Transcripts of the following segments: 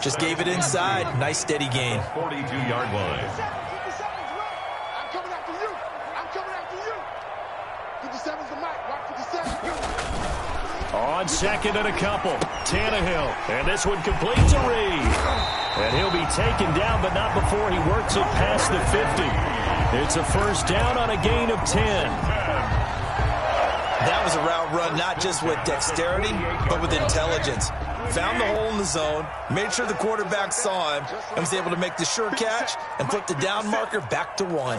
Just gave it inside. Nice steady gain. 42-yard line. I'm coming after you. I'm coming after you. 57's the mic. Watch 57. On second and a couple. Tannehill. And this one complete to Reed. And he'll be taken down, but not before he works it past the 50. It's a first down on a gain of 10. That was a route run, not just with dexterity, but with intelligence. Found the hole in the zone, made sure the quarterback saw him, and was able to make the sure catch and flip the down marker back to 1. Watch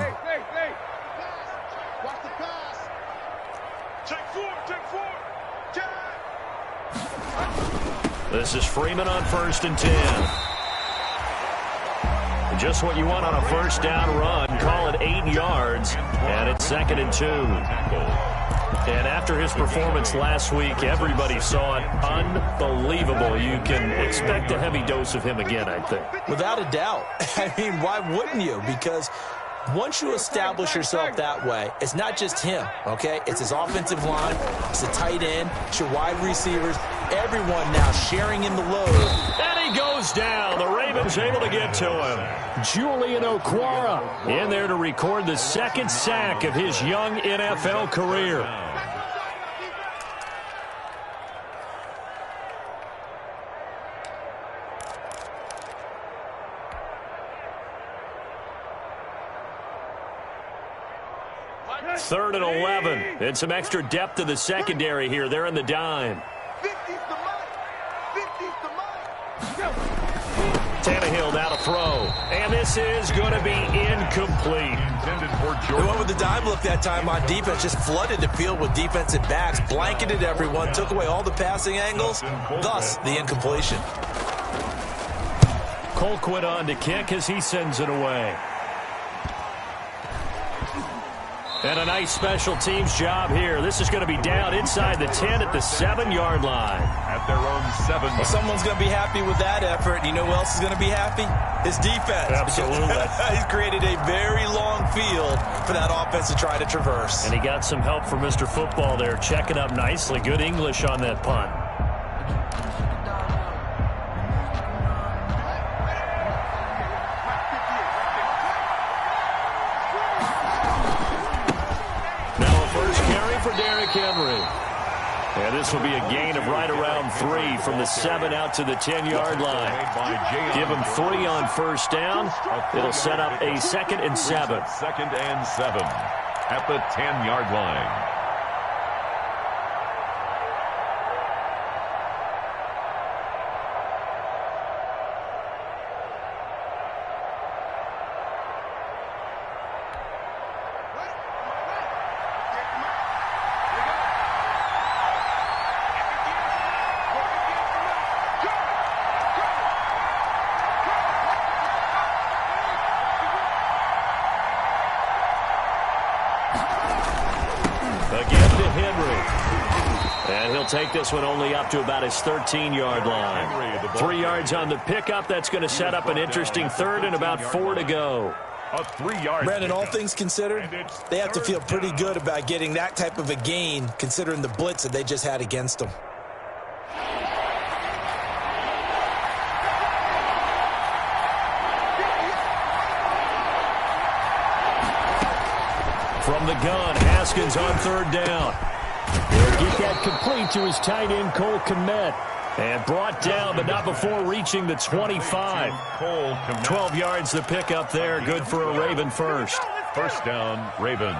the pass. Take four. This is Freeman on 1st and 10. Just what you want on a first down run. Call it 8 yards, and it's 2nd and 2. And after his performance last week, everybody saw it. Unbelievable. You can expect a heavy dose of him again, I think. Without a doubt. I mean, why wouldn't you? Because once you establish yourself that way, it's not just him, okay? It's his offensive line, it's the tight end, it's your wide receivers, everyone now sharing in the load. And he goes down. The Ravens able to get to him. Julian Okwara in there to record the 2nd sack of his young NFL career. Third and 11. And some extra depth to the secondary here. They're in the dime. 50's the mic. 50's the mic. Tannehill now to throw. And this is going to be incomplete. They went with the dime look that time on defense. Just flooded the field with defensive backs. Blanketed everyone. Took away all the passing angles. Thus, the incompletion. Colquitt on to kick as he sends it away. And a nice special teams job here. This is going to be down inside the 10 at the 7-yard line. At their own 7. Well, someone's going to be happy with that effort. You know who else is going to be happy? His defense. Absolutely. He's created a very long field for that offense to try to traverse. And he got some help from Mr. Football there, checking up nicely. Good English on that punt. And this will be a gain of right around 3 from the 7 out to the 10-yard line. Give him 3 on first down. It'll set up a 2nd and 7. 2nd and 7 at the 10-yard line. Take this one only up to about his 13-yard line. 3 yards on the pickup. That's going to set up an interesting 3rd and about 4 to go. A 3-yard. Brandon, all things considered, they have to feel pretty good about getting that type of a gain considering the blitz that they just had against them. From the gun, Haskins on 3rd down. He'll get that complete to his tight end, Cole Kmet. And brought down, but not before reaching the 25. 12 yards the pickup there. Good for a Raven first. First down, Ravens.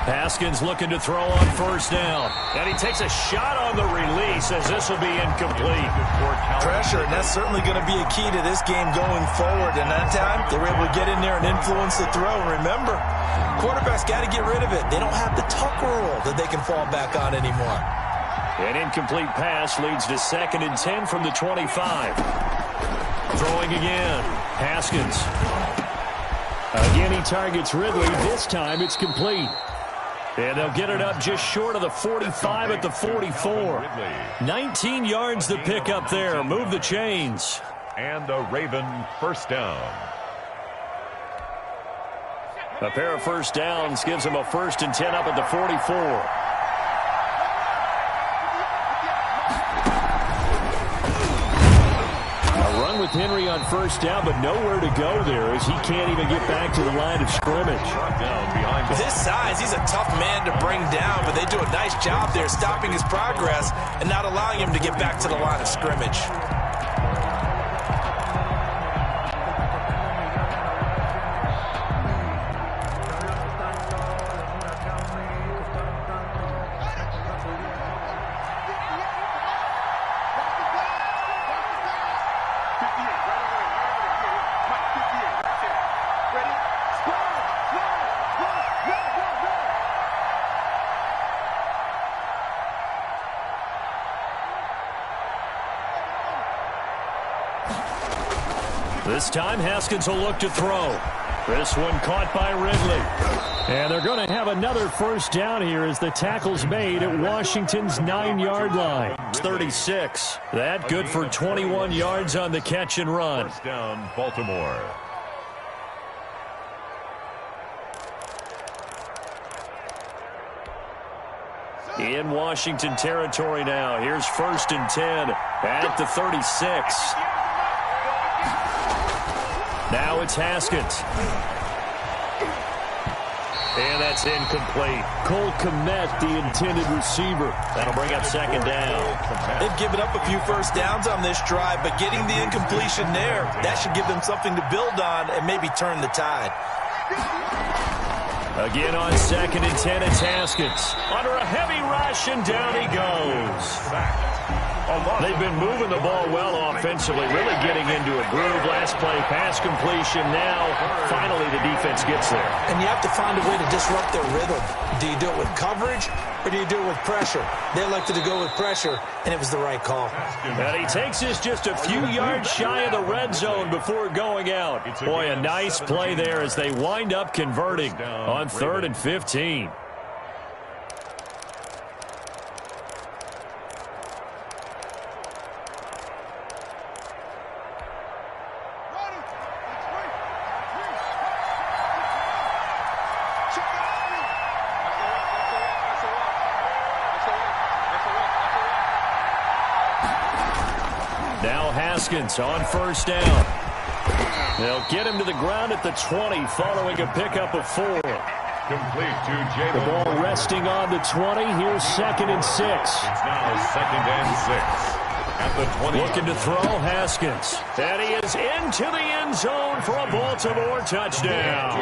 Haskins looking to throw on first down. And he takes a shot on the release as this will be incomplete. Pressure, and that's certainly going to be a key to this game going forward. And that time, they were able to get in there and influence the throw. And remember, quarterbacks got to get rid of it. They don't have the tuck rule that they can fall back on anymore. An incomplete pass leads to 2nd and 10 from the 25. Throwing again. Haskins. Again, he targets Ridley. This time it's complete. And they'll get it up just short of the 45 at the 44. 19 yards to pick up there. Move the chains. And a Raven first down. A pair of first downs gives them a 1st and 10 up at the 44. A run with Henry on first down, but nowhere to go there as he can't even get back to the line of scrimmage. With his size, he's a tough man to bring down, but they do a nice job there stopping his progress and not allowing him to get back to the line of scrimmage. This time, Haskins will look to throw. This one caught by Ridley. And they're going to have another first down here as the tackle's made at Washington's 9-yard line. It's 36. That good for 21 yards on the catch and run. First down, Baltimore. In Washington territory now. Here's 1st and 10 at the 36. Now it's Haskins. And that's incomplete. Cole Kmet, the intended receiver. That'll bring up 2nd down. They've given up a few first downs on this drive, but getting the incompletion there, that should give them something to build on and maybe turn the tide. Again on 2nd and 10, it's Haskins. Under a heavy rush, and down he goes. They've been moving the ball well offensively, really getting into a groove. Last play, pass completion. Now, finally, the defense gets there. And you have to find a way to disrupt their rhythm. Do you do it with coverage, or do you do it with pressure? They elected to go with pressure, and it was the right call. And he takes us just a few yards shy of the red zone before going out. Boy, a nice play there as they wind up converting on 3rd and 15. Now Haskins on first down. They'll get him to the ground at the 20 following a pickup of 4. Complete to Jalen. The ball resting on the 20. Here's 2nd and 6. It's now 2nd and 6. At the 20. Looking to throw, Haskins. And he is into the end zone for a Baltimore touchdown.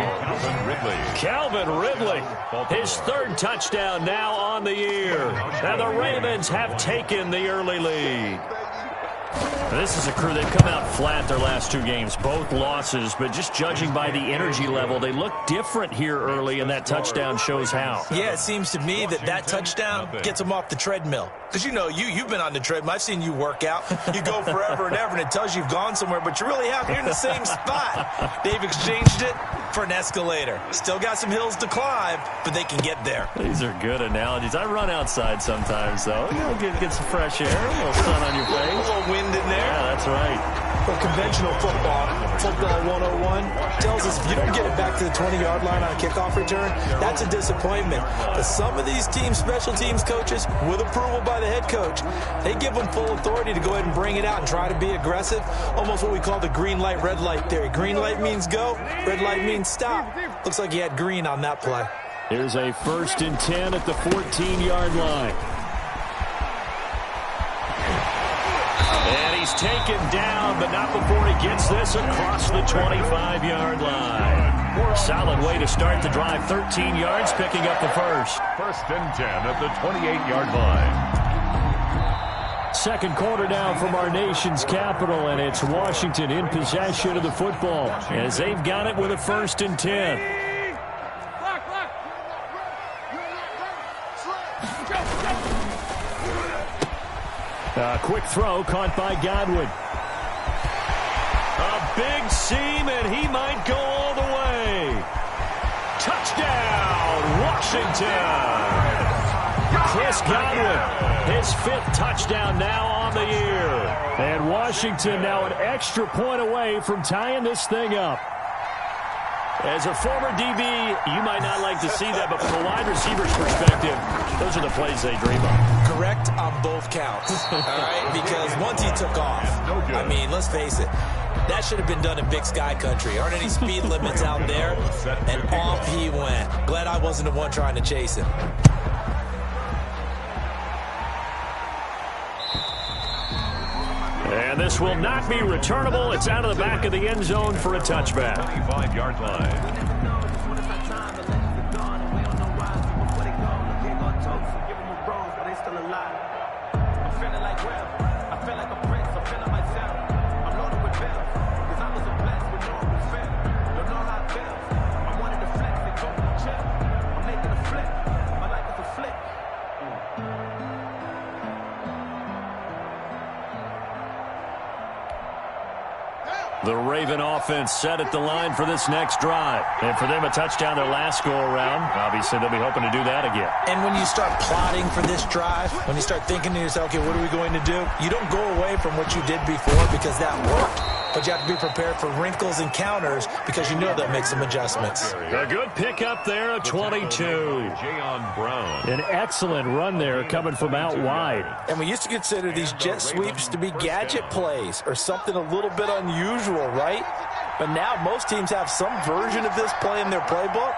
Calvin Ridley, his 3rd touchdown now on the year. And the Ravens have taken the early lead. This is a crew, they've come out flat their last 2 games, both losses, but just judging by the energy level, they look different here early, and that touchdown shows how. Yeah, it seems to me that touchdown gets them off the treadmill. Because, you know, you've been on the treadmill. I've seen you work out. You go forever and ever, and it tells you you've gone somewhere, but you really haven't. You're in the same spot. They've exchanged it for an escalator. Still got some hills to climb, but they can get there. These are good analogies. I run outside sometimes, though. You know, get some fresh air, a little sun on your face. A little wind in there. Yeah, that's right. But conventional football 101, tells us if you don't get it back to the 20-yard line on a kickoff return, that's a disappointment. But some of these team special teams coaches, with approval by the head coach, they give them full authority to go ahead and bring it out and try to be aggressive. Almost what we call the green light, red light theory. Green light means go, red light means stop. Looks like he had green on that play. Here's a 1st and 10 at the 14-yard line. And he's taken down, but not before he gets this across the 25-yard line. Solid way to start the drive. 13 yards, picking up the 1st. 1st and 10 at the 28-yard line. 2nd quarter now from our nation's capital, and it's Washington in possession of the football as they've got it with a 1st and 10. Quick throw caught by Godwin. A big seam, and he might go all the way. Touchdown, Washington. Washington. Chris Godwin, his 5th touchdown now on the year. And Washington now an extra point away from tying this thing up. As a former DB, you might not like to see that, but from a wide receiver's perspective, those are the plays they dream of. Correct on both counts, all right? Because once he took off, I mean, let's face it, that should have been done in Big Sky Country. Aren't any speed limits out there? And off he went. Glad I wasn't the one trying to chase him. And this will not be returnable. It's out of the back of the end zone for a touchback. 25-yard line. The Raven offense set at the line for this next drive. And for them, a touchdown their last go-around. Obviously, they'll be hoping to do that again. And when you start plotting for this drive, when you start thinking to yourself, okay, what are we going to do? You don't go away from what you did before because that worked. But you have to be prepared for wrinkles and counters because you know they'll make some adjustments. A good pickup there of 22. Jayon Brown. An excellent run there coming from out wide. And we used to consider these jet sweeps to be gadget plays or something a little bit unusual, right? But now most teams have some version of this play in their playbook.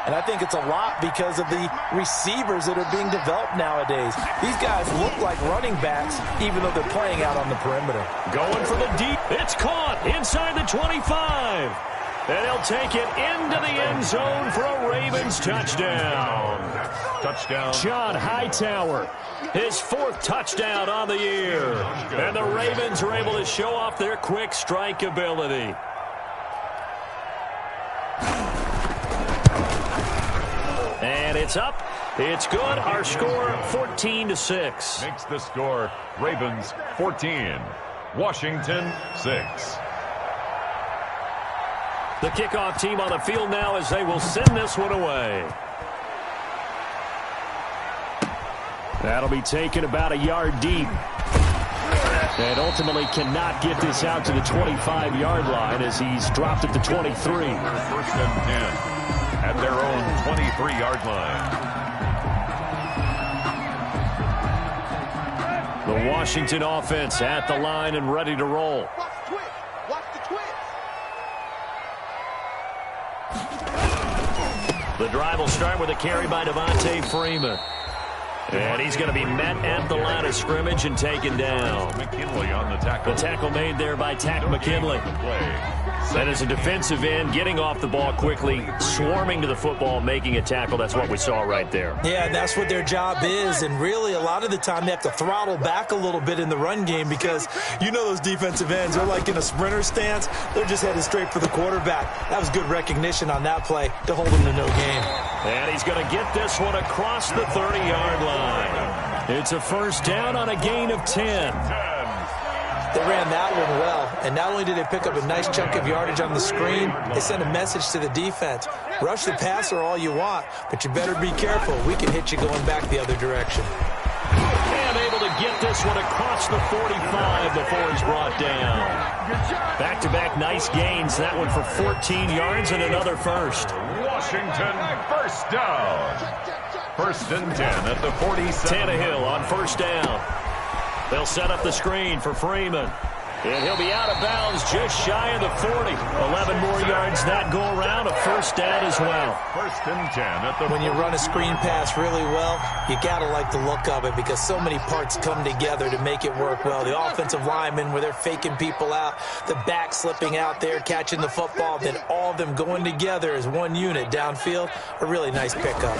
And I think it's a lot because of the receivers that are being developed nowadays. These guys look like running backs, even though they're playing out on the perimeter. Going for the deep. It's caught inside the 25. And he'll take it into the end zone for a Ravens touchdown. Touchdown. John Hightower, his 4th touchdown on the year. And the Ravens are able to show off their quick strike ability. And it's up. It's good. Our score 14-6. Makes the score Ravens 14, Washington 6. The kickoff team on the field now as they will send this one away. That'll be taken about a yard deep. And ultimately cannot get this out to the 25-yard line as he's dropped at the 23. 1st and 10. At their own 23-yard line. The Washington offense at the line and ready to roll. Watch the twins. The drive will start with a carry by Devontae Freeman. And he's going to be met at the line of scrimmage and taken down. McKinley on the tackle. The tackle made there by Tack McKinley. And as a defensive end, getting off the ball quickly, swarming to the football, making a tackle. That's what we saw right there. Yeah, and that's what their job is. And really, a lot of the time, they have to throttle back a little bit in the run game because you know those defensive ends, they're like in a sprinter stance. They're just headed straight for the quarterback. That was good recognition on that play to hold him to no gain. And he's going to get this one across the 30-yard line. It's a 1st down on a gain of 10. They ran that one well, and not only did they pick up a nice chunk of yardage on the screen, they sent a message to the defense. Rush the passer all you want, but you better be careful. We can hit you going back the other direction. And able to get this one across the 45 before he's brought down. Back-to-back nice gains. That one for 14 yards and another 1st. Washington 1st down. 1st and 10 at the 47. Tannehill on 1st down. They'll set up the screen for Freeman. And he'll be out of bounds just shy of the 40. 11 more yards that go around, a 1st down as well. 1st and 10 at the When you run a screen pass really well, you got to like the look of it because so many parts come together to make it work well. The offensive linemen where they're faking people out, the back slipping out there, catching the football, then all of them going together as one unit downfield. A really nice pickup.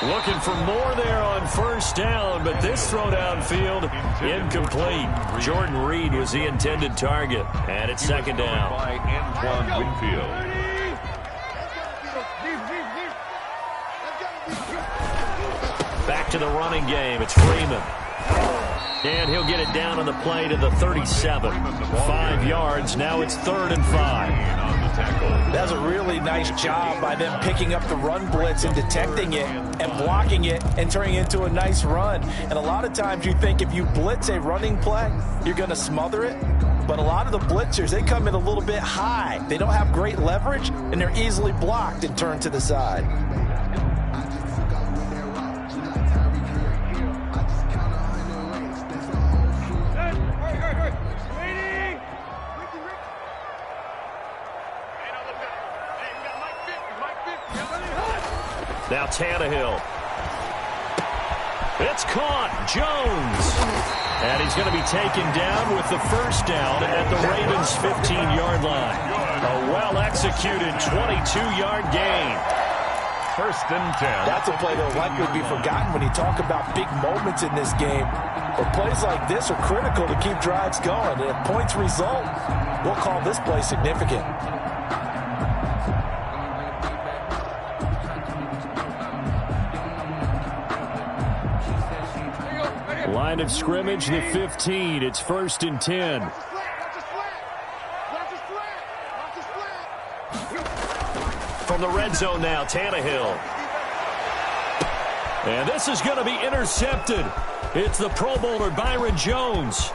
Looking for more there on 1st down, but this throw downfield incomplete. Jordan Reed was the intended target, and it's 2nd down. By Antoine Winfield. Back to the running game. It's Freeman. And he'll get it down on the play to the 37. 5 yards. Now it's 3rd and 5. That's a really nice job by them picking up the run blitz and detecting it and blocking it and turning it into a nice run. And a lot of times you think if you blitz a running play, you're going to smother it. But a lot of the blitzers, they come in a little bit high. They don't have great leverage, and they're easily blocked and turned to the side. Now Tannehill. It's caught. Jones. And he's going to be taken down with the first down at the Ravens' 15-yard line. A well-executed 22-yard gain. 1st and 10. That's a play that will likely be forgotten when you talk about big moments in this game. But plays like this are critical to keep drives going. And if points result, we'll call this play significant. Line of scrimmage, the 15. It's 1st and 10. From the red zone now, Tannehill. And this is going to be intercepted. It's the Pro Bowler Byron Jones.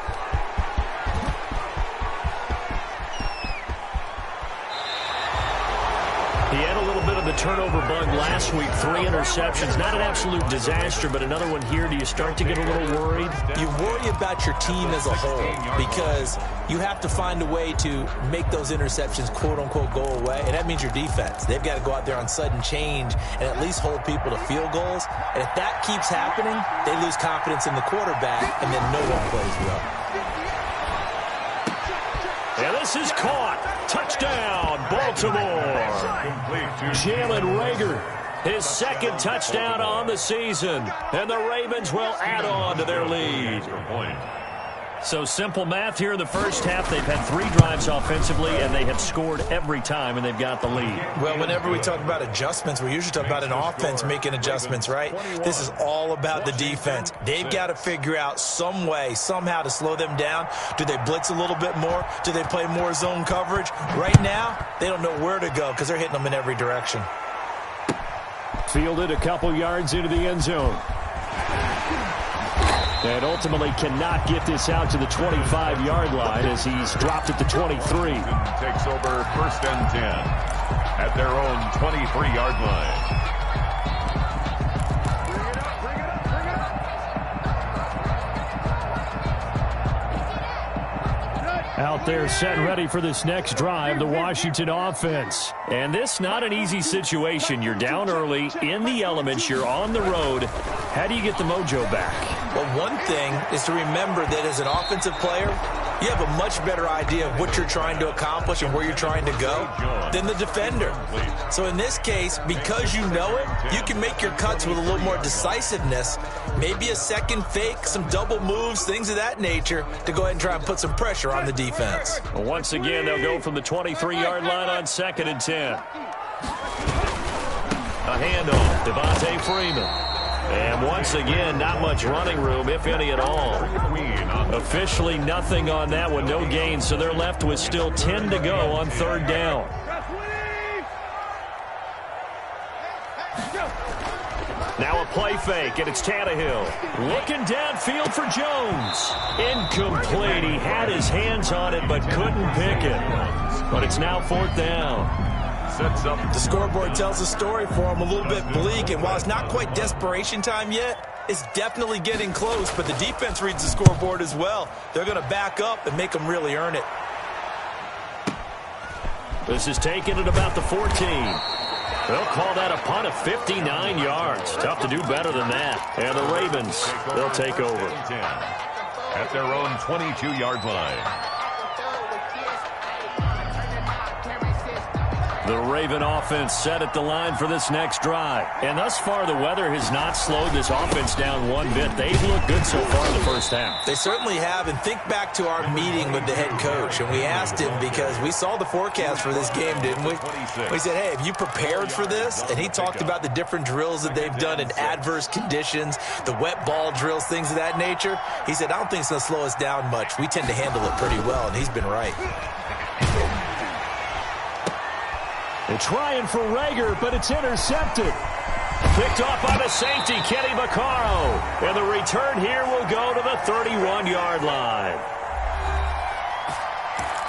He had a little bit of the turnover bug last week. 3 interceptions. Not an absolute disaster, but another one here. Do you start to get a little worried? You worry about your team as a whole because you have to find a way to make those interceptions, quote-unquote, go away, and that means your defense. They've got to go out there on sudden change and at least hold people to field goals. And if that keeps happening, they lose confidence in the quarterback, and then no one plays well. And this is caught. Touchdown, Baltimore. Jalen Reagor, his 2nd touchdown on the season. And the Ravens will add on to their lead. So simple math here in the first half. They've had 3 drives offensively, and they have scored every time, and they've got the lead. Well, whenever we talk about adjustments, we usually talk about an offense making adjustments, right? This is all about the defense. They've got to figure out some way, somehow to slow them down. Do they blitz a little bit more? Do they play more zone coverage? Right now, they don't know where to go because they're hitting them in every direction. Fielded a couple yards into the end zone. And ultimately cannot get this out to the 25-yard line as he's dropped at the 23. Takes over 1st and 10 at their own 23-yard line. Out there set and ready for this next drive, the Washington offense. And this not an easy situation. You're down early, in the elements, you're on the road. How do you get the mojo back? Well, one thing is to remember that as an offensive player, you have a much better idea of what you're trying to accomplish and where you're trying to go than the defender. So in this case, because you know it, you can make your cuts with a little more decisiveness, maybe a second fake, some double moves, things of that nature, to go ahead and try and put some pressure on the defense. Well, once again, they'll go from the 23-yard line on 2nd and 10. A handoff, Devontae Freeman. And once again, not much running room, if any at all. Officially nothing on that one, no gain, so they're left with still 10 to go on 3rd down. Now a play fake, and it's Tannehill. Looking downfield for Jones. Incomplete. He had his hands on it, but couldn't pick it. But it's now 4th down. The scoreboard tells a story for him, a little bit bleak, and while it's not quite desperation time yet, it's definitely getting close, but the defense reads the scoreboard as well. They're going to back up and make them really earn it. This is taken at about the 14. They'll call that a punt of 59 yards. Tough to do better than that. And the Ravens, they'll take over. At their own 22-yard line. The Raven offense set at the line for this next drive. And thus far, the weather has not slowed this offense down one bit. They've looked good so far in the first half. They certainly have. And think back to our meeting with the head coach. And we asked him, because we saw the forecast for this game, didn't we? We said, hey, have you prepared for this? And he talked about the different drills that they've done in adverse conditions, the wet ball drills, things of that nature. He said, I don't think it's going to slow us down much. We tend to handle it pretty well, and he's been right. They're trying for Rager, but it's intercepted. Picked off by the safety, Kenny Vaccaro. And the return here will go to the 31-yard line.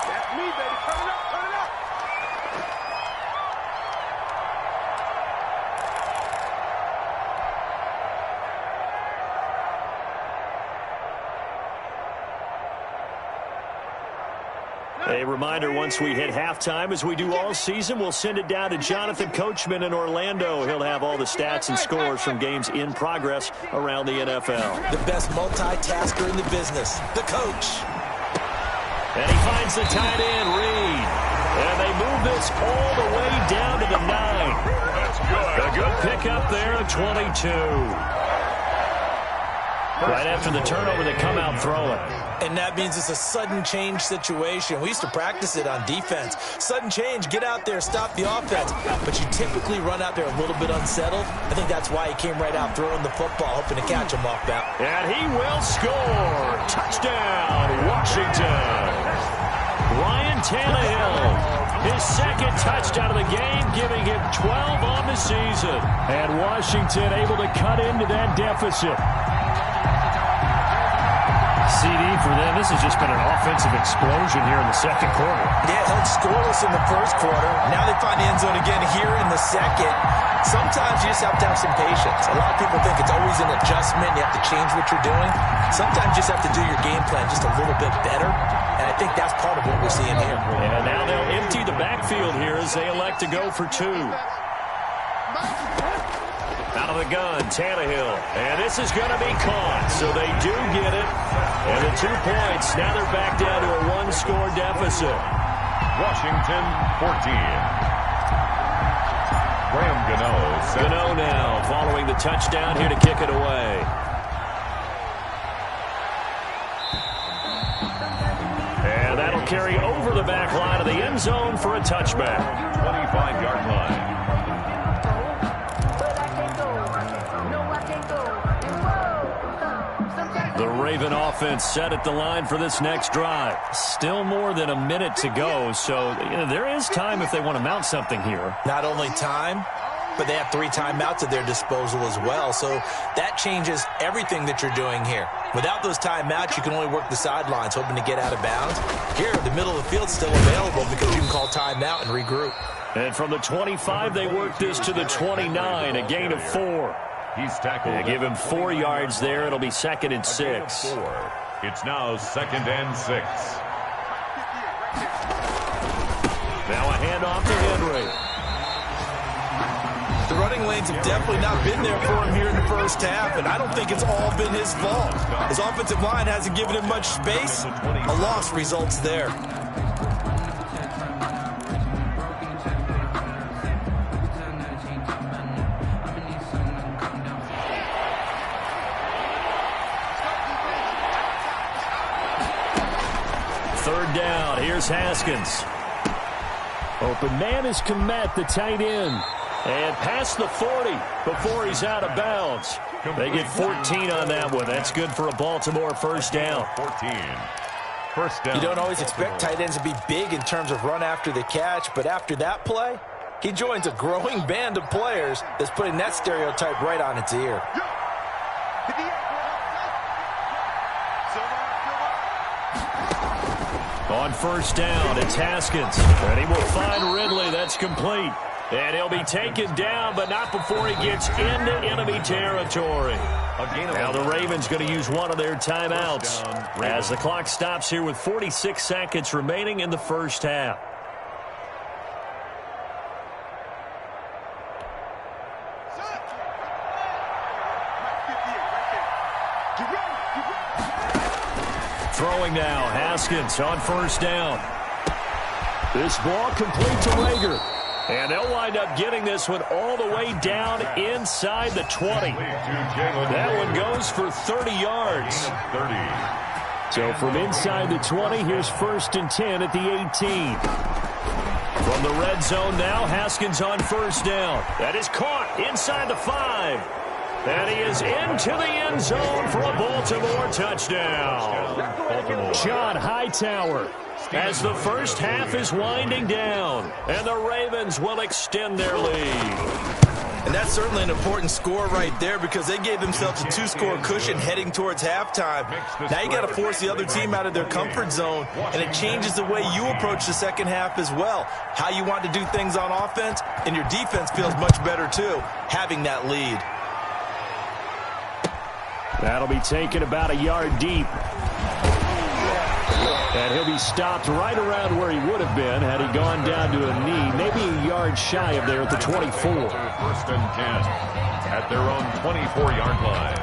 That's me, baby. Turn it up, turn it up. A reminder, once we hit halftime, as we do all season, we'll send it down to Jonathan Coachman in Orlando. He'll have all the stats and scores from games in progress around the NFL. The best multitasker in the business, the coach. And he finds the tight end, Reed. And they move this all the way down to the 9. That's good. A good pickup there at 22. Right after the turnover, they come out throwing. And that means it's a sudden change situation. We used to practice it on defense. Sudden change, get out there, stop the offense. But you typically run out there a little bit unsettled. I think that's why he came right out throwing the football, hoping to catch him off bounds. And he will score. Touchdown, Washington. Ryan Tannehill, his second touchdown of the game, giving him 12 on the season. And Washington able to cut into that deficit. CD for them. This has just been an offensive explosion here in the second quarter. Yeah, held scoreless in the first quarter. Now they find the end zone again here in the second. Sometimes you just have to have some patience. A lot of people think it's always an adjustment. You have to change what you're doing. Sometimes you just have to do your game plan just a little bit better. And I think that's part of what we're seeing here. And now they'll empty the backfield here as they elect to go for 2. Out of the gun, Tannehill. And this is going to be caught. So they do get it. And the 2 points. Now they're back down to a 1-score deficit. Washington 14. Graham Gano now following the touchdown here to kick it away. And that'll carry over the back line of the end zone for a touchback. 25-yard line. The Raven offense set at the line for this next drive. Still more than a minute to go, so there is time if they want to mount something here. Not only time, but they have 3 timeouts at their disposal as well. So that changes everything that you're doing here. Without those timeouts, you can only work the sidelines, hoping to get out of bounds. Here, the middle of the field's still available because you can call timeout and regroup. And from the 25, they work this to the 29, a gain of 4. He's tackled. They give him 4 yards there. It'll be 2nd and 6. It's now 2nd and 6. Now a handoff to Henry. The running lanes have definitely not been there for him here in the first half, and I don't think it's all been his fault. His offensive line hasn't given him much space. A loss results there. Third down. Here's Haskins. Open man is Kmet, the tight end. And past the 40 before he's out of bounds. They get 14 on that one. That's good for a Baltimore first down. 14. First down. You don't always expect tight ends to be big in terms of run after the catch, but after that play, he joins a growing band of players that's putting that stereotype right on its ear. On first down, it's Haskins. And he will find Ridley. That's complete. And he'll be taken down, but not before he gets into enemy territory. Now the Ravens going to use one of their timeouts as the clock stops here with 46 seconds remaining in the first half. Throwing now, Haskins on first down. This ball complete to Rager. And they'll wind up getting this one all the way down inside the 20. That one goes for 30 yards. So from inside the 20, here's 1st and 10 at the 18. From the red zone now, Haskins on 1st down. That is caught inside the 5. And he is into the end zone for a Baltimore touchdown. John Hightower, as the first half is winding down, and the Ravens will extend their lead. And that's certainly an important score right there because they gave themselves a 2-score cushion heading towards halftime. Now you got to force the other team out of their comfort zone, and it changes the way you approach the second half as well. How you want to do things on offense, and your defense feels much better too, having that lead. That'll be taken about a yard deep. And he'll be stopped right around where he would have been had he gone down to a knee, maybe a yard shy of there at the 24. 1st and 10 at their own 24-yard line.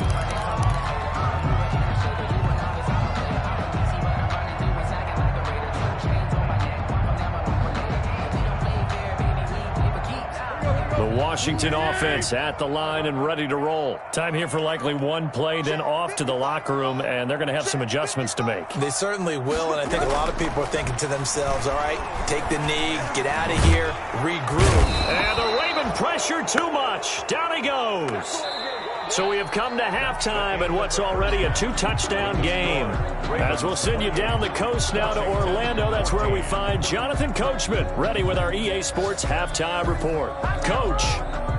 The Washington offense at the line and ready to roll. Time here for likely one play, then off to the locker room, and they're going to have some adjustments to make. They certainly will, and I think a lot of people are thinking to themselves, all right, take the knee, get out of here, regroup. And the Raven pressure too much. Down he goes. So we have come to halftime in what's already a 2-touchdown game. As we'll send you down the coast now to Orlando, that's where we find Jonathan Coachman, ready with our EA Sports Halftime Report. Coach.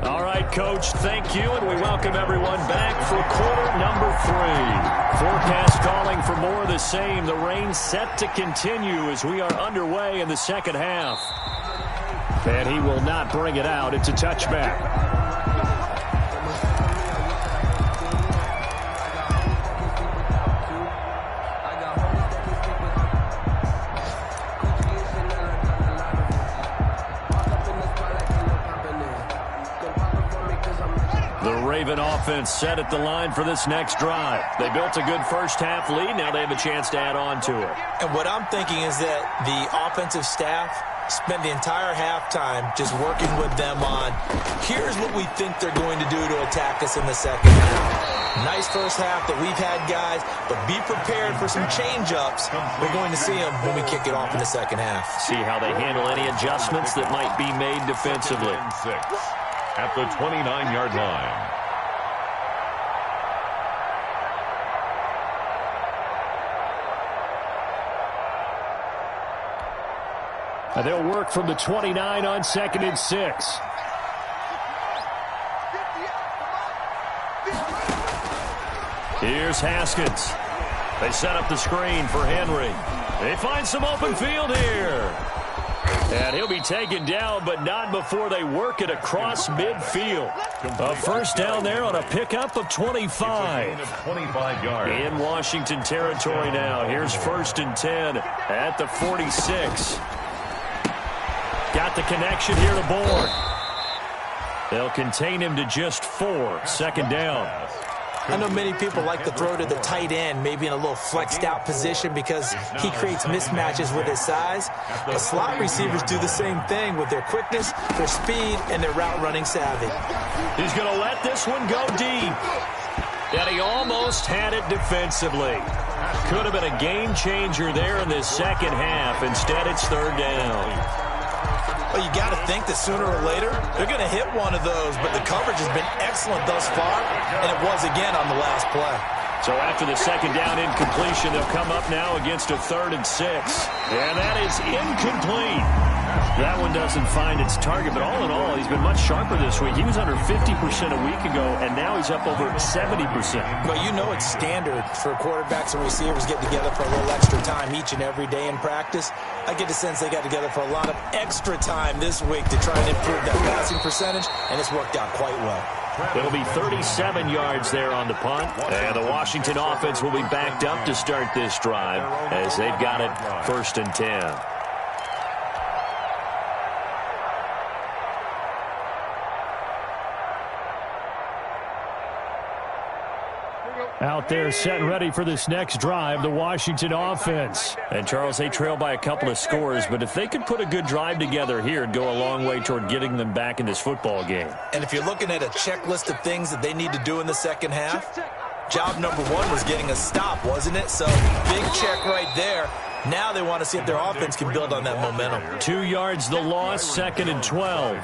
All right, Coach, thank you, and we welcome everyone back for quarter number 3. Forecast calling for more of the same. The rain set to continue as we are underway in the second half. And he will not bring it out. It's a touchback. Raven offense set at the line for this next drive. They built a good first half lead. Now they have a chance to add on to it. And what I'm thinking is that the offensive staff spend the entire halftime just working with them on, here's what we think they're going to do to attack us in the second half. Nice first half that we've had, guys, but be prepared for some change-ups. We're going to see them when we kick it off in the second half. See how they handle any adjustments that might be made defensively. 6 at the 29-yard line. And they'll work from the 29 on 2nd and 6. Here's Haskins. They set up the screen for Henry. They find some open field here. And he'll be taken down, but not before they work it across midfield. A first down there on a pickup of 25. 25 yards. In Washington territory now. Here's 1st and 10 at the 46. Got the connection here to Bourne. They'll contain him to just 4. Second down. I know many people like to throw to the tight end, maybe in a little flexed out position because he creates mismatches with his size. But slot receivers do the same thing with their quickness, their speed, and their route running savvy. He's going to let this one go deep. And he almost had it defensively. Could have been a game changer there in this second half. Instead, it's 3rd down. Well, you got to think that sooner or later, they're going to hit one of those, but the coverage has been excellent thus far, and it was again on the last play. So after the second down incompletion, they'll come up now against a 3rd and 6. And that is incomplete. That one doesn't find its target, but all in all, he's been much sharper this week. He was under 50% a week ago, and now he's up over 70%. But you know it's standard for quarterbacks and receivers get together for a little extra time each and every day in practice. I get the sense they got together for a lot of extra time this week to try and improve that passing percentage, and it's worked out quite well. It'll be 37 yards there on the punt, and the Washington offense will be backed up to start this drive as they've got it 1st and 10. Out there set and ready for this next drive, the Washington offense. And, Charles, they trail by a couple of scores, but if they could put a good drive together here, it'd go a long way toward getting them back in this football game. And if you're looking at a checklist of things that they need to do in the second half, job number one was getting a stop, wasn't it? So big check right there. Now they want to see if their offense can build on that momentum. 2 yards the loss, 2nd and 12.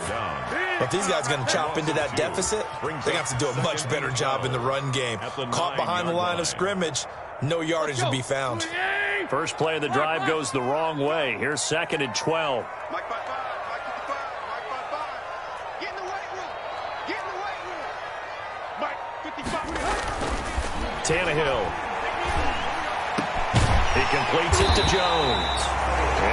But if these guys are going to chop into that deficit, they're going to have to do a much better job in the run game. Caught behind the line of scrimmage, no yardage to be found. First play of the drive goes the wrong way. Here's 2nd and 12. Get in the weight room. Get in the weight room. Mike, 55. Tannehill. He completes it to Jones.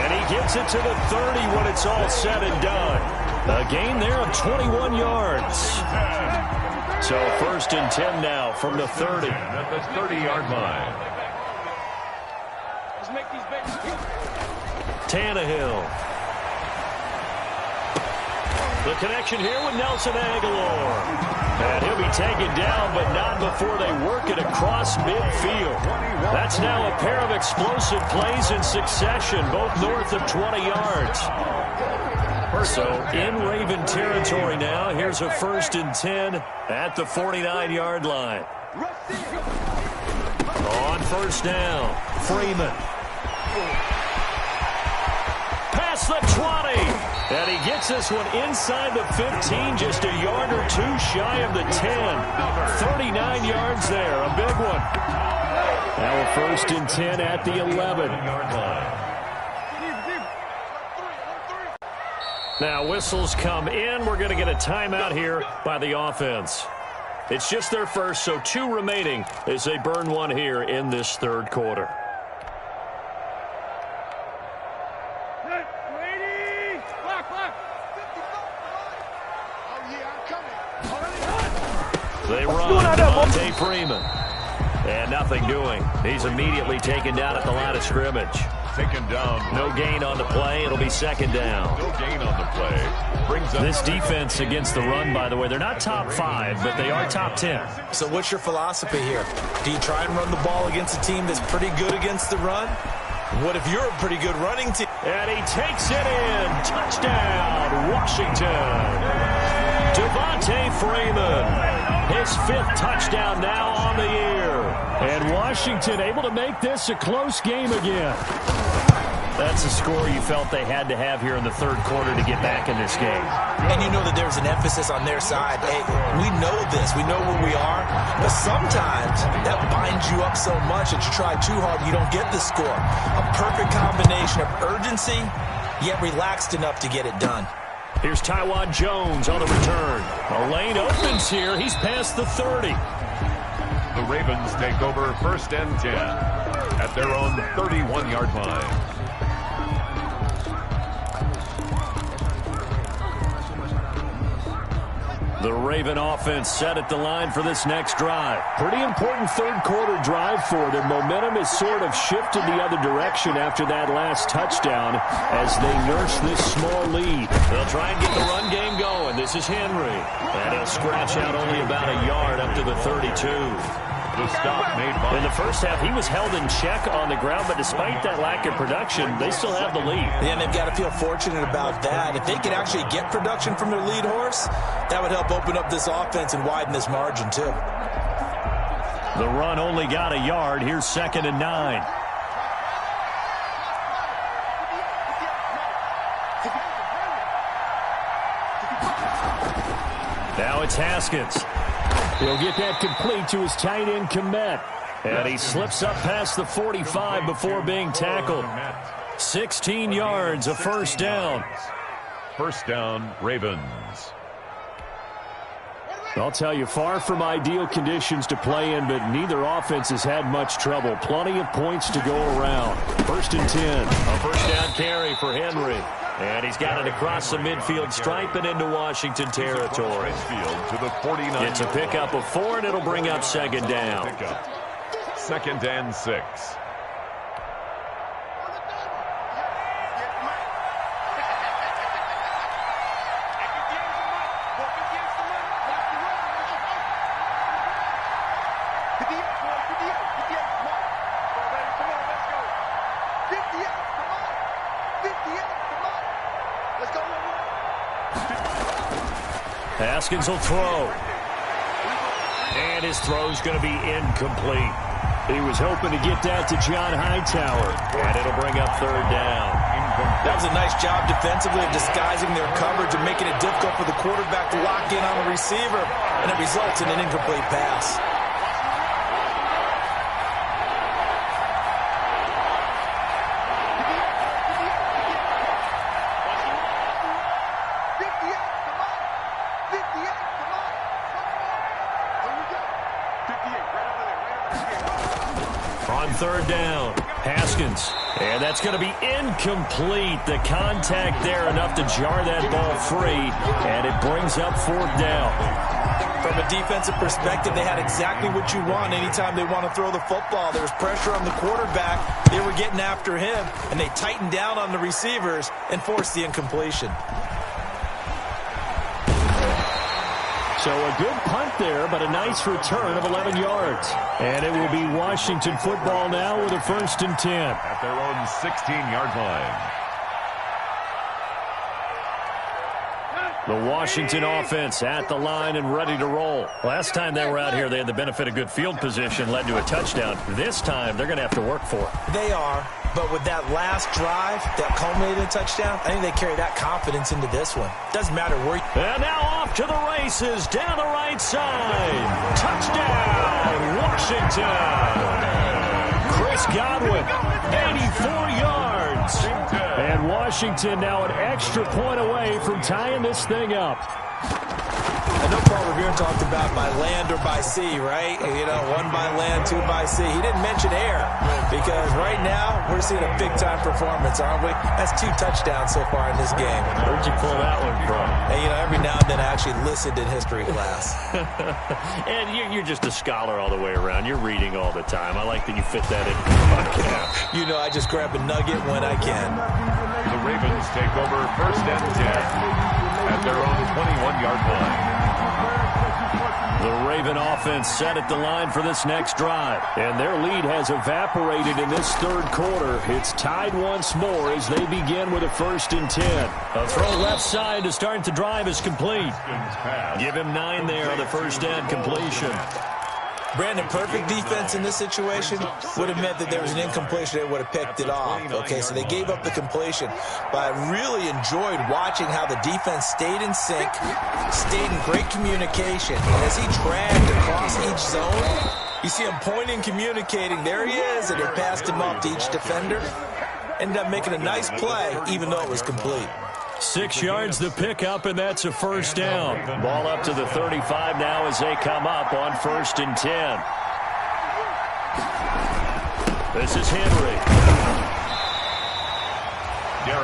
And he gets it to the 30 when it's all said and done. A gain there of 21 yards. So 1st and 10 now from the 30. At the 30-yard line. Let's make these babies. Tannehill. The connection here with Nelson Aguilar. And he'll be taken down, but not before they work it across midfield. That's now a pair of explosive plays in succession, both north of 20 yards. So in Raven territory now, here's a 1st and 10 at the 49-yard line. On 1st down, Freeman. Past the 20. And he gets this one inside the 15, just a yard or two shy of the 10. 39 yards there, a big one. Now a 1st and 10 at the 11-yard line. Now whistles come in. We're going to get a timeout here by the offense. It's just their first, so 2 remaining as they burn one here in this 3rd quarter. They run Devontae Freeman. And nothing doing. He's immediately taken down at the line of scrimmage. Taken down. No gain on the play. It'll be 2nd down. No gain on the play. Brings up this defense against the run, by the way, they're not top 5, but they are top 10. So what's your philosophy here? Do you try and run the ball against a team that's pretty good against the run? What if you're a pretty good running team? And he takes it in. Touchdown, Washington. Devontae Freeman. His 5th touchdown now on the year. And Washington able to make this a close game again. That's a score you felt they had to have here in the 3rd quarter to get back in this game. And you know that there's an emphasis on their side. Hey, we know this. We know where we are. But sometimes that binds you up so much that you try too hard, you don't get the score. A perfect combination of urgency, yet relaxed enough to get it done. Here's Taiwan Jones on the return. A lane opens here. He's past the 30. the Ravens take over 1st and 10 at their own 31-yard line. The Raven offense set at the line for this next drive. Pretty important 3rd quarter drive for them. Momentum has sort of shifted the other direction after that last touchdown as they nurse this small lead. They'll try and get the run game going. This is Henry. And he'll scratch out only about a yard up to the 32. The stop made by... In the first half, he was held in check on the ground, but despite that lack of production, they still have the lead. Yeah, and they've got to feel fortunate about that. If they could actually get production from their lead horse, that would help open up this offense and widen this margin, too. The run only got a yard. Here's 2nd and 9. Now it's Haskins. He'll get that complete to his tight end, Komet. And he slips up past the 45 before being tackled. 16 yards, a 1st down. 1st down, Ravens. I'll tell you, far from ideal conditions to play in, but neither offense has had much trouble. Plenty of points to go around. 1st and 10. A 1st down carry for Henry. And he's got it across the midfield stripe and into Washington territory. To the 49. It's a pickup of 4, and it'll bring up 2nd down. 2nd and 6. Haskins will throw. And his throw's going to be incomplete. He was hoping to get that to John Hightower, and it'll bring up third down. That was a nice job defensively of disguising their coverage and making it difficult for the quarterback to lock in on the receiver, and it results in an incomplete pass. On third down, Haskins. And that's going to be incomplete. The contact there enough to jar that ball free, and it brings up fourth down. From a defensive perspective, they had exactly what you want anytime they want to throw the football. There was pressure on the quarterback. They were getting after him, and they tightened down on the receivers and forced the incompletion. So a good punt there, but a nice return of 11 yards. And it will be Washington football now with a 1st and 10. At their own 16-yard line. The Washington offense at the line and ready to roll. Last time they were out here, they had the benefit of good field position, led to a touchdown. This time, they're going to have to work for it. They are, but with that last drive that culminated in a touchdown, I think they carry that confidence into this one. Doesn't matter where you... And now off to the races, down the right side. Touchdown, Washington. Chris Godwin, 84 yards. And Washington now an extra point away from tying this thing up. I know Paul Revere talked about by land or by sea, right? You know, 1 by land, 2 by sea. He didn't mention air because right now we're seeing a big-time performance, aren't we? That's 2 touchdowns so far in this game. Where'd you pull that one from? And, you know, every now and then I actually listened in history class. And you're just a scholar all the way around. You're reading all the time. I like that you fit that into the podcast. You know, I just grab a nugget when I can. The Ravens take over 1st and 10 at their own 21-yard line. The Raven offense set at the line for this next drive. And their lead has evaporated in this third quarter. It's tied once more as they begin with a 1st and 10. A throw left side to start the drive is complete. Give him 9 there on the 1st down completion. Brandon, perfect defense in this situation would have meant that there was an incompletion. They would have picked it off. Okay, so they gave up the completion. But I really enjoyed watching how the defense stayed in sync, stayed in great communication. And as he dragged across each zone, you see him pointing, communicating. There he is, and they passed him off to each defender. Ended up making a nice play, even though it was complete. 6 yards the pickup, and that's a 1st down. Ball up to the 35 now as they come up on 1st and 10. This is Henry.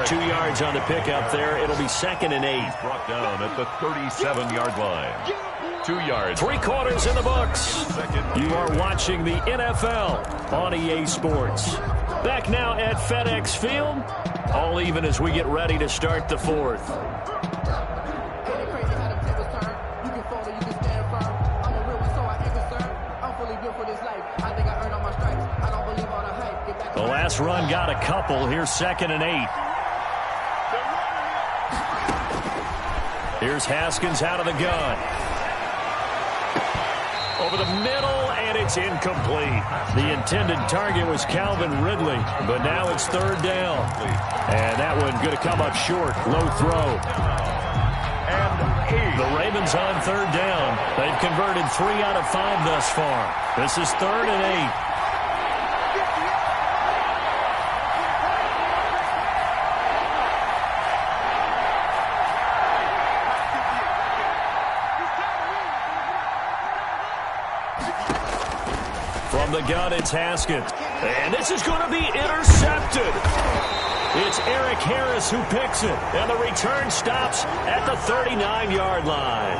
2 yards on the pickup there. It'll be 2nd and 8. Brought down at the 37-yard line. 2 yards. 3 quarters in the books. You are watching the NFL on EA Sports. Back now at FedEx Field. All even as we get ready to start the 4th. The last run got a couple. Here's 2nd and 8. Here's Haskins out of the gun. Over the middle, and it's incomplete. The intended target was Calvin Ridley, but now it's 3rd down. And that one going to come up short. Low throw. And the Ravens on 3rd down. They've converted 3 out of 5 thus far. This is 3rd and 8. From the gun, it's Haskins. And this is going to be intercepted. It's Eric Harris who picks it. And the return stops at the 39-yard line.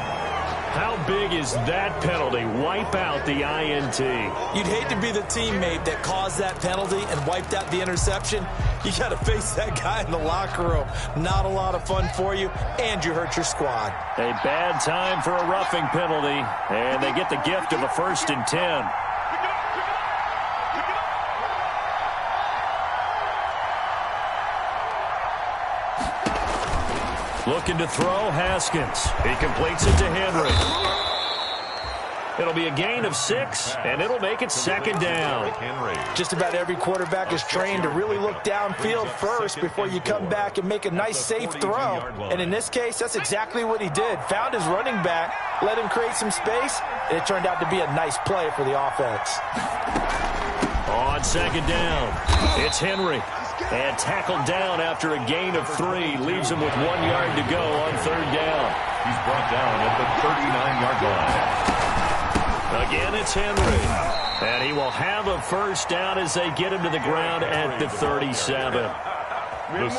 How big is that penalty? Wipe out the INT. You'd hate to be the teammate that caused that penalty and wiped out the interception. You got to face that guy in the locker room. Not a lot of fun for you, and you hurt your squad. A bad time for a roughing penalty, and they get the gift of a 1st and 10. Looking to throw, Haskins. He completes it to Henry. It'll be a gain of 6, and it'll make it second down. Just about every quarterback is trained to really look downfield first before you come back and make a nice, safe throw. And in this case, that's exactly what he did. Found his running back, let him create some space, and it turned out to be a nice play for the offense. On second down, it's Henry. And tackled down after a gain of 3. Leaves him with 1 yard to go on third down. He's brought down at the 39-yard line. Again, it's Henry. And he will have a first down as they get him to the ground at the 37.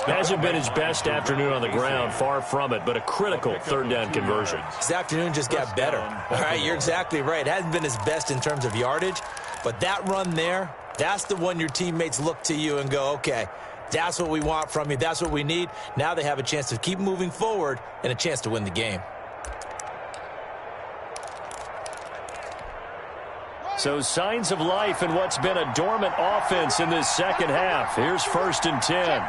Hasn't been his best afternoon on the ground, far from it, but a critical third down conversion. This afternoon just got better. All right, you're exactly right. It hasn't been his best in terms of yardage, but that run there, that's the one your teammates look to you and go, okay, that's what we want from you. That's what we need. Now they have a chance to keep moving forward and a chance to win the game. So signs of life in what's been a dormant offense in this second half. Here's 1st and 10.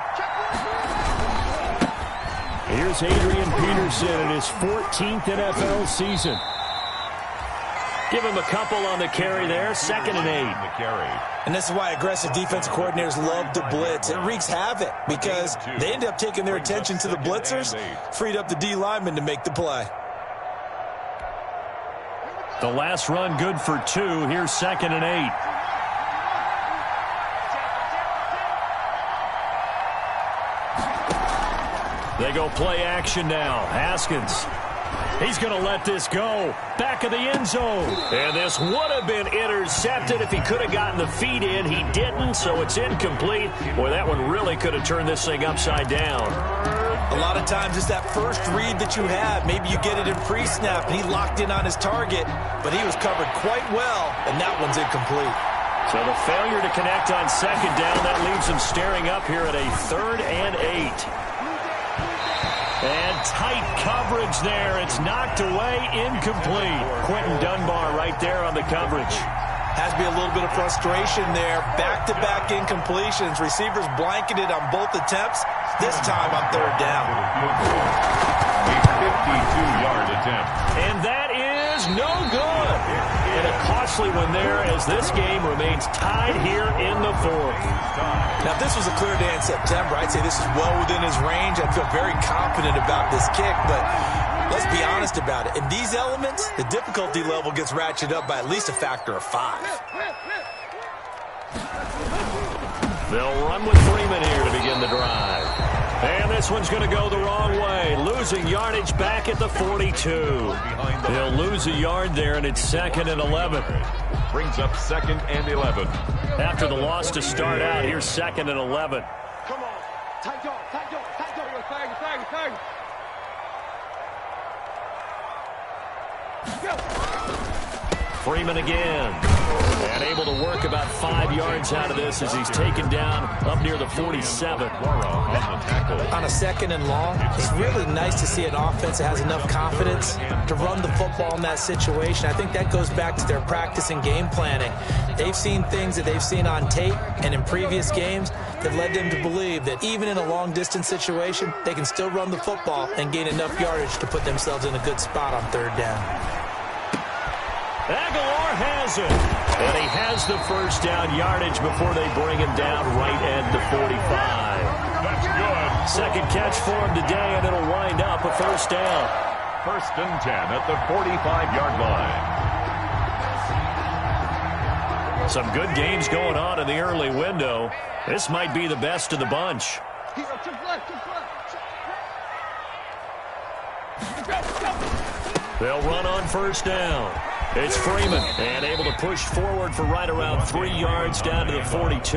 Here's Adrian Peterson in his 14th NFL season. Give him a couple on the carry there. 2nd and 8. And this is why aggressive defensive coordinators love to blitz. It wreaks havoc because they end up taking their attention to the blitzers, freed up the D lineman to make the play. The last run good for 2. Here's 2nd and 8. They go play action now. Haskins. He's going to let this go. Back of the end zone. And this would have been intercepted if he could have gotten the feet in. He didn't, so it's incomplete. Boy, that one really could have turned this thing upside down. A lot of times it's that first read that you have. Maybe you get it in pre-snap, and he locked in on his target, but he was covered quite well, and that one's incomplete. So the failure to connect on second down, that leaves him staring up here at a 3rd and 8. And tight coverage there. It's knocked away, incomplete. Quentin Dunbar right there on the coverage. Has to be a little bit of frustration there. Back-to-back incompletions. Receivers blanketed on both attempts, this time on 3rd down. A 52-yard attempt. And that is no good. And a costly one there as this game remains tied here in the 4th. Now, if this was a clear day in September, I'd say this is well within his range. I'd feel very confident about this kick, but let's be honest about it. In these elements, the difficulty level gets ratcheted up by at least a factor of 5. They'll run with Freeman here to begin the drive. And this one's going to go the wrong way. Losing yardage back at the 42. They'll lose a yard there, and it's 2nd and 11. Brings up 2nd and 11. After the loss to start out, here's 2nd and 11. Come on. Tight dog, tight dog, tight dog. Freeman again. And able to work about 5 yards out of this as he's taken down up near the 47. On a 2nd and long, it's really nice to see an offense that has enough confidence to run the football in that situation. I think that goes back to their practice and game planning. They've seen things that they've seen on tape and in previous games that led them to believe that even in a long-distance situation, they can still run the football and gain enough yardage to put themselves in a good spot on 3rd down. Aguilar has it. And he has the first down yardage before they bring him down right at the 45. That's good. Second catch for him today, and it'll wind up a first down. 1st and 10 at the 45-yard line. Some good games going on in the early window. This might be the best of the bunch. They'll run on first down. It's Freeman, and able to push forward for right around 3 yards down to the 42.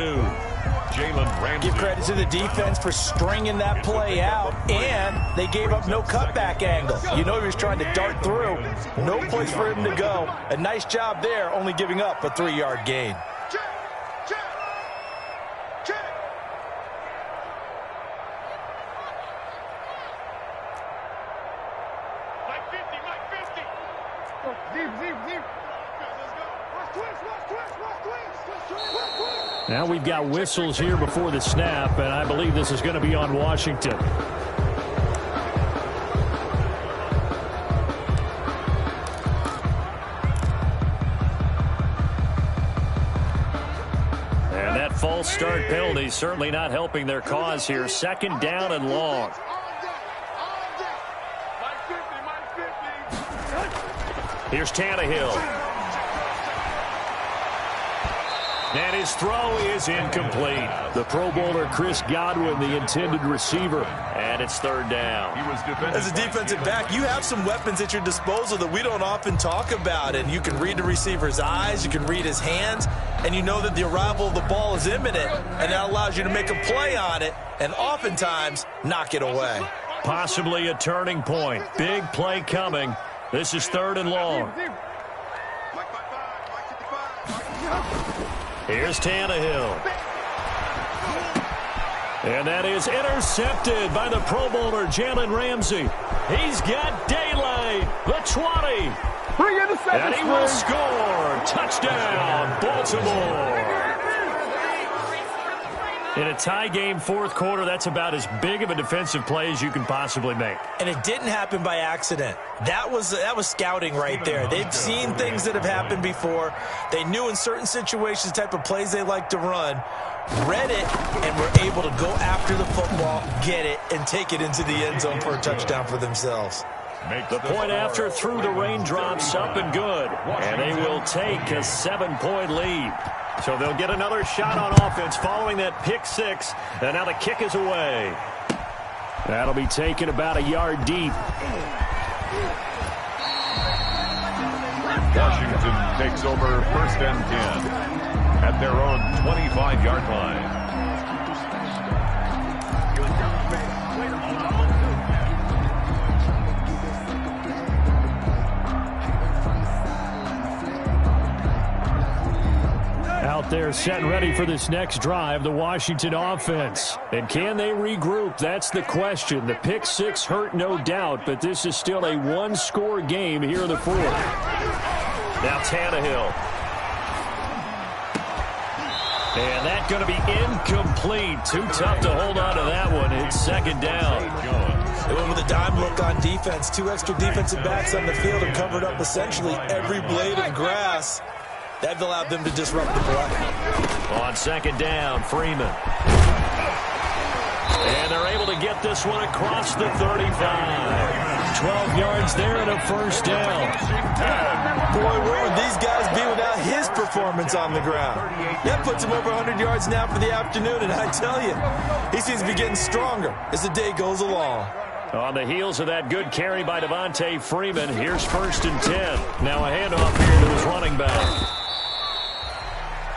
Jalen Ramsey. Give credit to the defense for stringing that play out, and they gave up no cutback angle. You know he was trying to dart through. No place for him to go. A nice job there, only giving up a 3-yard gain. Now we've got whistles here before the snap, and I believe this is going to be on Washington. false start penalty certainly not helping their cause here. Second down and long. Here's Tannehill. And his throw is incomplete. The Pro Bowler Chris Godwin, the intended receiver. And it's third down. As a defensive back, you have some weapons at your disposal that we don't often talk about. And you can read the receiver's eyes, you can read his hands, and you know that the arrival of the ball is imminent. And that allows you to make a play on it and oftentimes knock it away. Possibly a turning point. Big play coming. This is third and long. Here's Tannehill. And that is intercepted by the Pro Bowler, Jalen Ramsey. He's got daylight. The 20. And he will score. Touchdown, Baltimore. In a tie game, fourth quarter, that's about as big of a defensive play as you can possibly make. And it didn't happen by accident. That was scouting right there. They've seen things that have happened before. They knew in certain situations the type of plays they like to run, read it, and were able to go after the football, get it, and take it into the end zone for a touchdown for themselves. The point after through the raindrops, up and good. And they will take a 7-point lead. So they'll get another shot on offense following that pick six. And now the kick is away. That'll be taken about a yard deep. Washington takes over first and 10 at their own 25-yard line. Out there set and ready for this next drive, the Washington offense. And can they regroup? That's the question. The pick six hurt, no doubt, but this is still a one-score game here in the fourth. Now Tannehill. And that's going to be incomplete. Too tough to hold on to that one. It's second down. They went with a dime look on defense. Two extra defensive backs on the field and covered up essentially every blade of grass. That allowed them to disrupt the play. On second down, Freeman. And they're able to get this one across the 35. 12 yards there and a first down. Boy, where would these guys be without his performance on the ground? That puts him over 100 yards now for the afternoon, and I tell you, he seems to be getting stronger as the day goes along. On the heels of that good carry by Devontae Freeman, here's first and 10. Now a handoff here to his running back.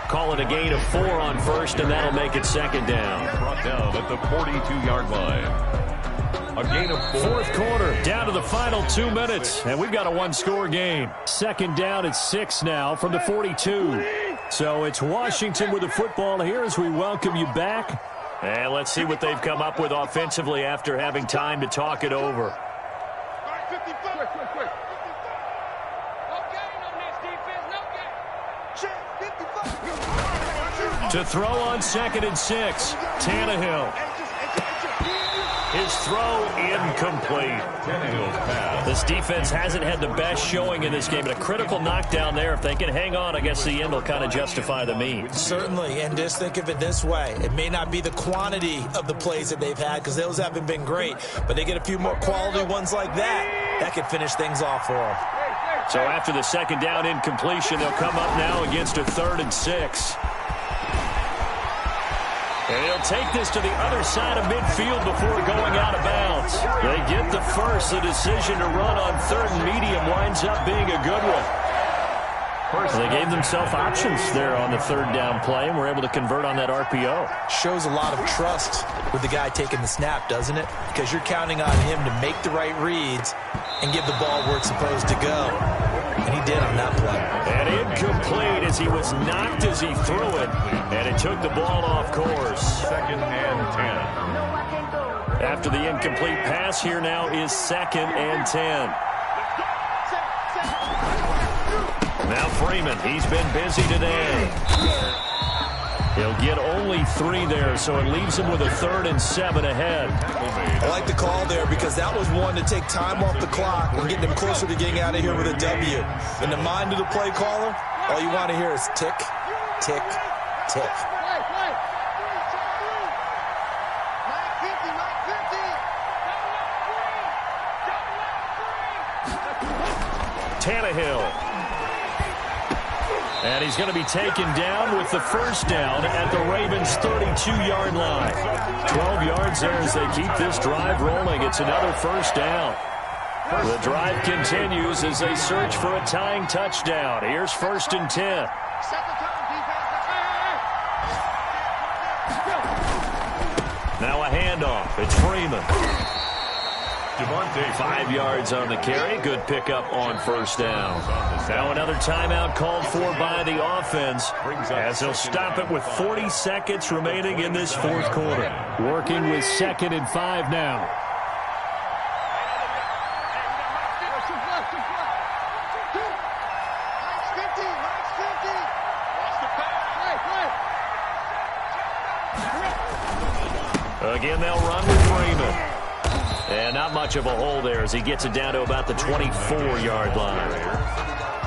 Call it a gain of 4 on first, and that'll make it second down. Brought down at the 42-yard line. A gain of 4. Fourth quarter, down to the final 2 minutes, and we've got a one-score game. Second down at 6 now from the 42. So it's Washington with the football here as we welcome you back. And let's see what they've come up with offensively after having time to talk it over. To throw on second and 6, Tannehill. His throw incomplete. This defense hasn't had the best showing in this game, but a critical knockdown there. If they can hang on, I guess the end will kind of justify the means. Certainly, and just think of it this way. It may not be the quantity of the plays that they've had because those haven't been great, but they get a few more quality ones like that. That could finish things off for them. So after the second down incompletion, they'll come up now against a 3rd and 6. And he'll take this to the other side of midfield before going out of bounds. They get the first. The decision to run on 3rd and medium winds up being a good one. They gave themselves options there on the 3rd down play, and were able to convert on that RPO. Shows a lot of trust with the guy taking the snap, doesn't it? Because you're counting on him to make the right reads and give the ball where it's supposed to go. And he did on that play. And incomplete as he was knocked as he threw it. And it took the ball off course. Second and 10. After the incomplete pass, here now is 2nd and 10. Now Freeman, he's been busy today. He'll get only 3 there, so it leaves him with a 3rd and 7 ahead. I like the call there because that was one to take time off the clock and get them closer to getting out of here with a W. In the mind of the play caller, all you want to hear is tick, tick, tick. Tannehill. And he's going to be taken down with the first down at the Ravens' 32-yard line. 12 yards there as they keep this drive rolling. It's another first down. The drive continues as they search for a tying touchdown. Here's 1st and 10. Now a handoff. It's Freeman. 5 yards on the carry. Good pickup on first down. Now another timeout called for by the offense as they'll stop it with 40 seconds remaining in this fourth quarter. Working with 2nd and 5 now. Again, they'll run with Freeman. And not much of a hole there as he gets it down to about the 24-yard line.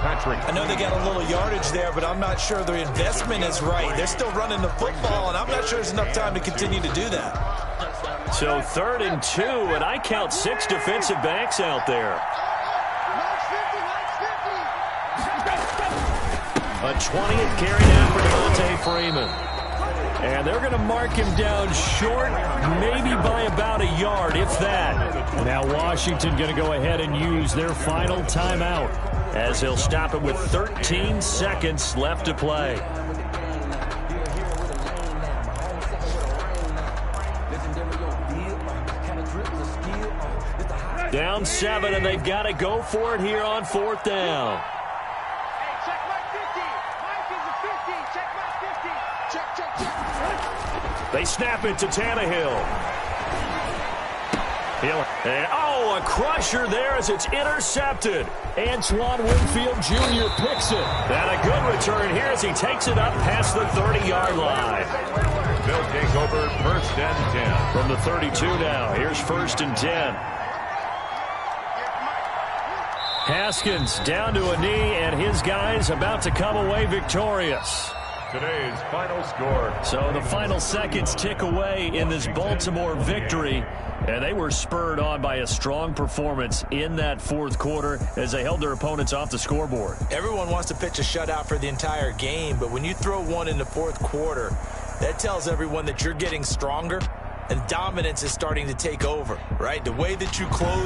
I know they got a little yardage there, but I'm not sure the investment is right. They're still running the football, and I'm not sure there's enough time to continue to do that. So 3rd and 2, and I count 6 defensive backs out there. A 20th carry down for Devontae Freeman. And they're going to mark him down short, maybe by about a yard, if that. Now Washington going to go ahead and use their final timeout as they'll stop it with 13 seconds left to play. Down 7, and they've got to go for it here on 4th down. They snap it to Tannehill. A crusher there as it's intercepted. Antoine Winfield Jr. picks it. And a good return here as he takes it up past the 30-yard line. They'll take over 1st and 10. From the 32 now, here's 1st and 10. Haskins down to a knee, and his guys about to come away victorious. Today's final score. So the final seconds tick away in this Baltimore victory, and they were spurred on by a strong performance in that fourth quarter as they held their opponents off the scoreboard. Everyone wants to pitch a shutout for the entire game, but when you throw one in the fourth quarter, that tells everyone that you're getting stronger and dominance is starting to take over, right? The way that you close